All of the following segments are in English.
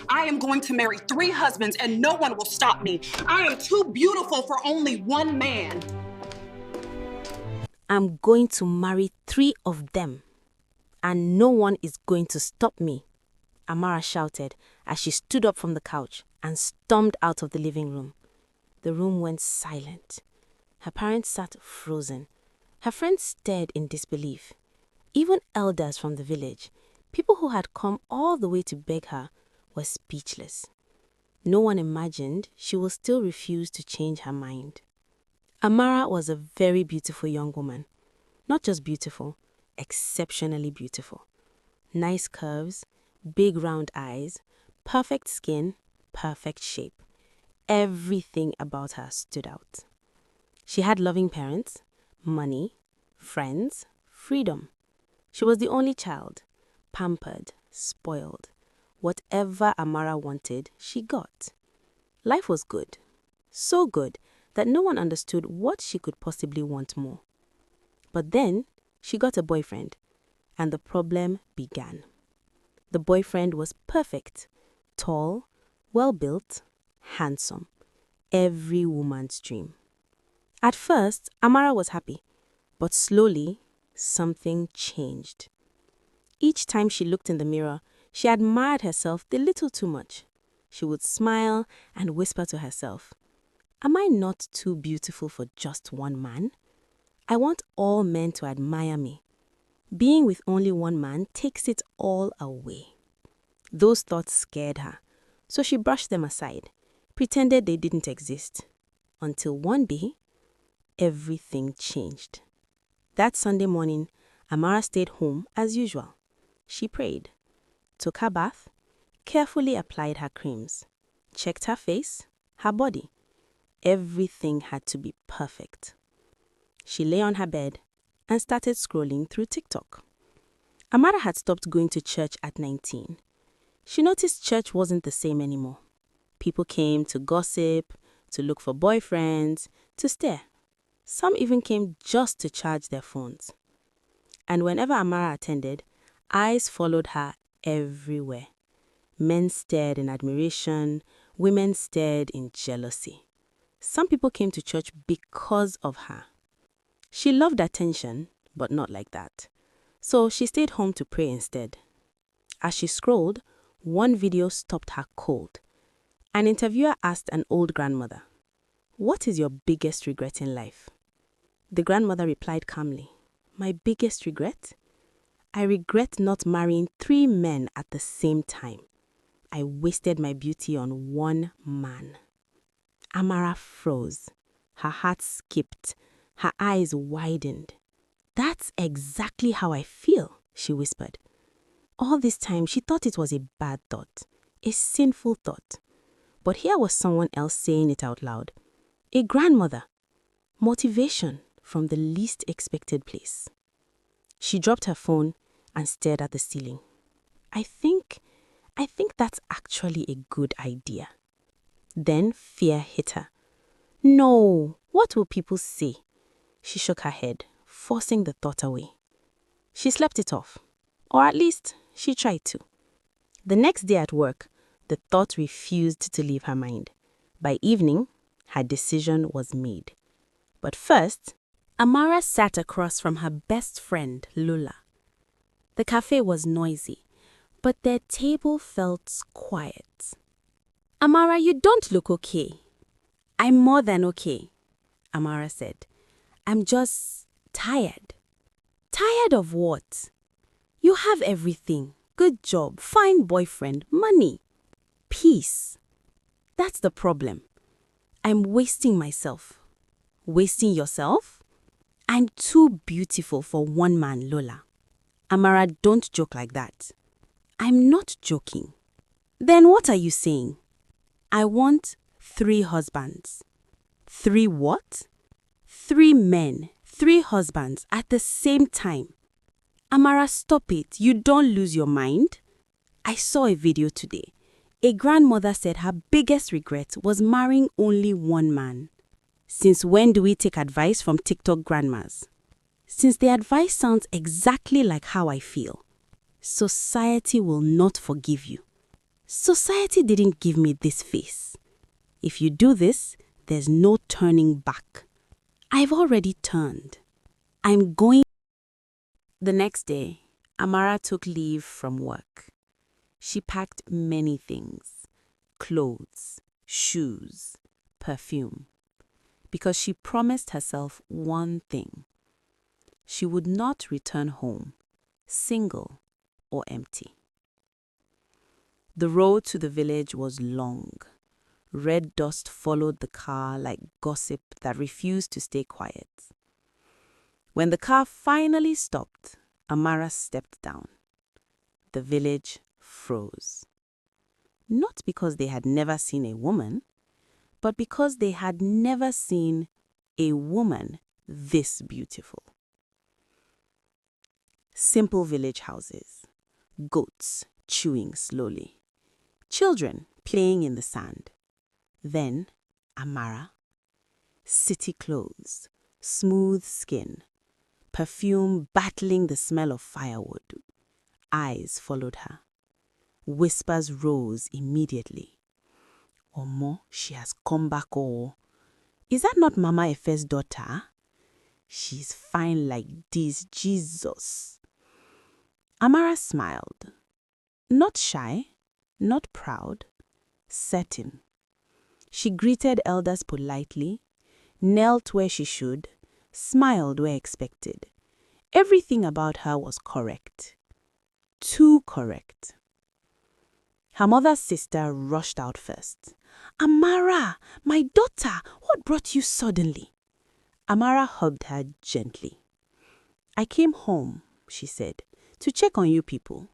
I am going to marry 3 husbands and no one will stop me. I am too beautiful for only one man. I'm going to marry 3 of them, and no one is going to stop me, Amara shouted as she stood up from the couch and stormed out of the living room. The room went silent. Her parents sat frozen. Her friends stared in disbelief. Even elders from the village, people who had come all the way to beg her, were speechless. No one imagined she would still refuse to change her mind. Amara was a very beautiful young woman. Not just beautiful, exceptionally beautiful. Nice curves, big round eyes, perfect skin, perfect shape. Everything about her stood out. She had loving parents, money, friends, freedom. She was the only child, pampered, spoiled. Whatever Amara wanted, she got. Life was good. So good that no one understood what she could possibly want more. But then, she got a boyfriend, and the problem began. The boyfriend was perfect, tall, well-built, handsome. Every woman's dream. At first, Amara was happy, but slowly, something changed. Each time she looked in the mirror, she admired herself a little too much. She would smile and whisper to herself, "Am I not too beautiful for just one man? I want all men to admire me. Being with only one man takes it all away." Those thoughts scared her, so she brushed them aside, pretended they didn't exist. Until one day, everything changed. That Sunday morning, Amara stayed home as usual. She prayed, took her bath, carefully applied her creams, checked her face, her body. Everything had to be perfect. She lay on her bed and started scrolling through TikTok. Amara had stopped going to church at 19. She noticed church wasn't the same anymore. People came to gossip, to look for boyfriends, to stare. Some even came just to charge their phones. And whenever Amara attended, eyes followed her everywhere. Men stared in admiration, women stared in jealousy. Some people came to church because of her. She loved attention, but not like that. So she stayed home to pray instead. As she scrolled, one video stopped her cold. An interviewer asked an old grandmother, "What is your biggest regret in life?" The grandmother replied calmly, "My biggest regret? I regret not marrying 3 men at the same time. I wasted my beauty on one man." Amara froze. Her heart skipped. Her eyes widened. "That's exactly how I feel," she whispered. All this time, she thought it was a bad thought, a sinful thought. But here was someone else saying it out loud. A grandmother. Motivation from the least expected place. She dropped her phone and stared at the ceiling. I think that's actually a good idea." Then fear hit her. "No, what will people say?" She shook her head, forcing the thought away. She slept it off, or at least she tried to. The next day at work, the thought refused to leave her mind. By evening, her decision was made. But first, Amara sat across from her best friend, Lula. The cafe was noisy, but their table felt quiet. "Amara, you don't look okay." "I'm more than okay," Amara said. "I'm just tired." "Tired of what? You have everything. Good job, fine boyfriend, money, peace. That's the problem. I'm wasting myself." "Wasting yourself?" "I'm too beautiful for one man, Lola." "Amara, don't joke like that." "I'm not joking." "Then what are you saying?" "I want 3 husbands." "3 what?" "3 men, 3 husbands at the same time." "Amara, stop it. You don't lose your mind." "I saw a video today. A grandmother said her biggest regret was marrying only one man." "Since when do we take advice from TikTok grandmas?" "Since the advice sounds exactly like how I feel." "Society will not forgive you." Society didn't give me this face. If you do this, there's no turning back. I've already turned. I'm going. The next day, Amara took leave from work. She packed many things: clothes, shoes, perfume, because she promised herself one thing. She would not return home, single or empty. The road to the village was long. Red dust followed the car like gossip that refused to stay quiet. When the car finally stopped, Amara stepped down. The village froze. Not because they had never seen a woman, but because they had never seen a woman this beautiful. Simple village houses, goats chewing slowly, children playing in the sand. Then Amara. City clothes, smooth skin, perfume battling the smell of firewood. Eyes followed her. Whispers rose immediately. Omo, she has come back. Oh, is that not Mama Efe's daughter? She's fine like this, Jesus. Amara smiled. Not shy, not proud, certain. She greeted elders politely, knelt where she should, smiled where expected. Everything about her was correct. Too correct. Her mother's sister rushed out first. Amara, my daughter, what brought you suddenly? Amara hugged her gently. I came home, she said, to check on you people.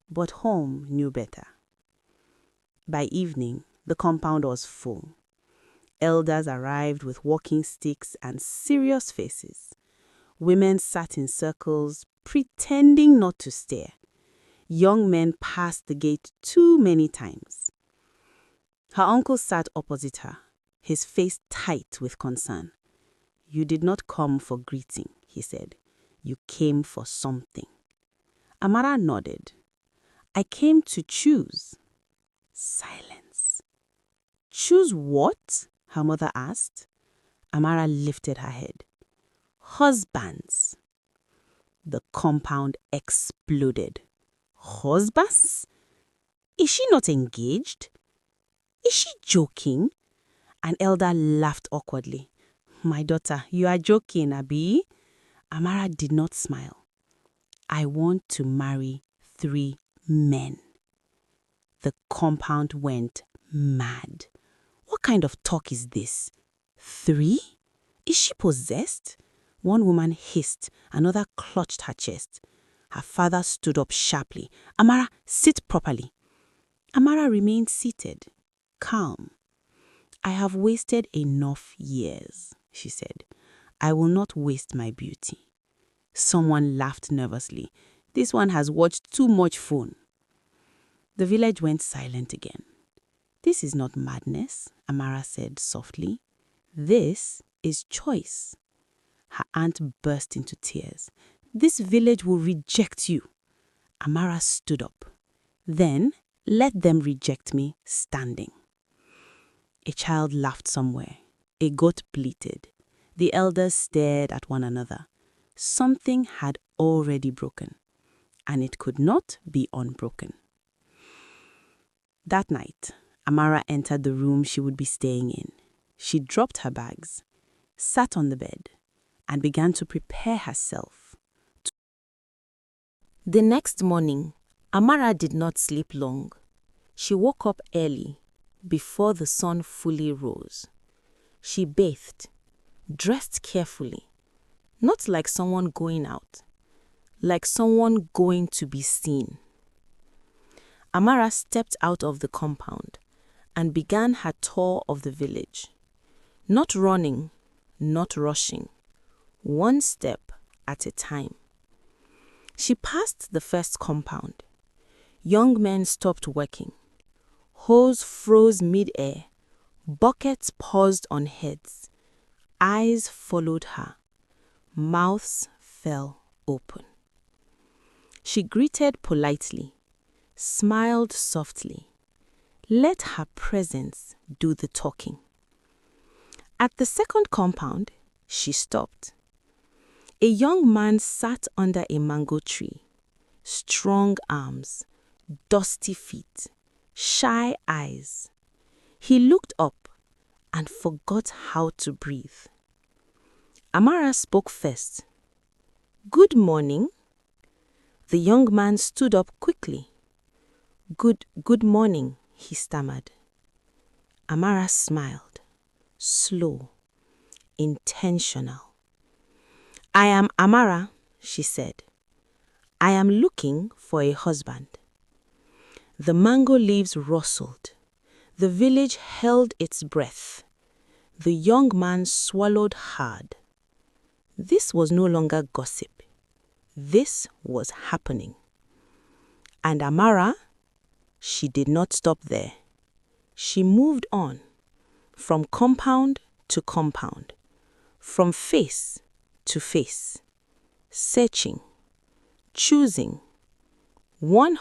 But home knew better. By evening, the compound was full. Elders arrived with walking sticks and serious faces. Women sat in circles, pretending not to stare. Young men passed the gate too many times. Her uncle sat opposite her, his face tight with concern. You did not come for greeting, he said. You came for something. Amara nodded. I came to choose. Silence. Choose what? Her mother asked. Amara lifted her head. Husbands. The compound exploded. Husbands? Is she not engaged? Is she joking? An elder laughed awkwardly. My daughter, you are joking, Abi. Amara did not smile. I want to marry 3 men. The compound went mad. What kind of talk is this? 3? Is she possessed? One woman hissed, another clutched her chest. Her father stood up sharply. Amara, sit properly. Amara remained seated, calm. I have wasted enough years, she said. I will not waste my beauty. Someone laughed nervously. This one has watched too much phone. The village went silent again. This is not madness, Amara said softly. This is choice. Her aunt burst into tears. This village will reject you. Amara stood up. Then let them reject me standing. A child laughed somewhere. A goat bleated. The elders stared at one another. Something had already broken, and it could not be unbroken. That night, Amara entered the room she would be staying in. She dropped her bags, sat on the bed, and began to prepare herself. The next morning, Amara did not sleep long. She woke up early, before the sun fully rose. She bathed, dressed carefully, not like someone going out, like someone going to be seen. Amara stepped out of the compound and began her tour of the village. Not running, not rushing, one step at a time. She passed the first compound. Young men stopped working. Hose froze mid-air. Buckets paused on heads. Eyes followed her. Mouths fell open. She greeted politely, smiled softly. Let her presence do the talking. At the second compound, she stopped. A young man sat under a mango tree. Strong arms, dusty feet, shy eyes. He looked up and forgot how to breathe. Amara spoke first. "Good morning." The young man stood up quickly. Good morning," he stammered. Amara smiled, slow, intentional. "I am Amara," she said. "I am looking for a husband." The mango leaves rustled. The village held its breath. The young man swallowed hard. This was no longer gossip. This was happening. And Amara, she did not stop there. She moved on, from compound to compound, from face to face, searching, choosing. One